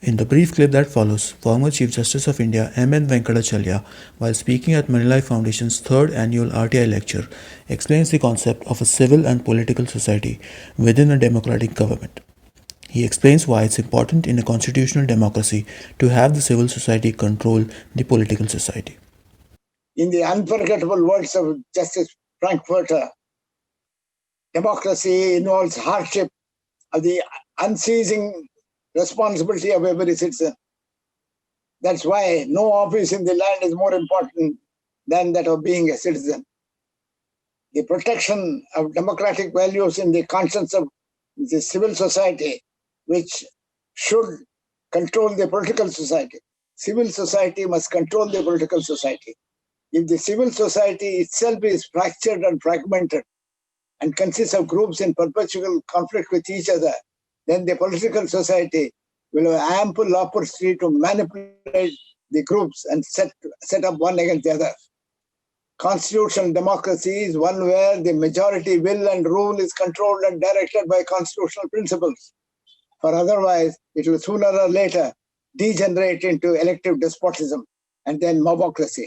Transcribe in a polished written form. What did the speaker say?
In the brief clip that follows, former Chief Justice of India M.N. Venkatachaliah, while speaking at Moneylife Foundation's third annual RTI Lecture, explains the concept of a civil and political society within a democratic government. He explains why it's important in a constitutional democracy to have the civil society control the political society. In the unforgettable words of Justice Frankfurter, democracy involves hardship of the unceasing responsibility of every citizen. That's why no office in the land is more important than that of being a citizen. The protection of democratic values in the conscience of the civil society, which should control the political society. Civil society must control the political society. If the civil society itself is fractured and fragmented and consists of groups in perpetual conflict with each other, then the political society will have ample opportunity to manipulate the groups and set up one against the other. Constitutional democracy is one where the majority will and rule is controlled and directed by constitutional principles. For otherwise, it will sooner or later degenerate into elective despotism and then mobocracy.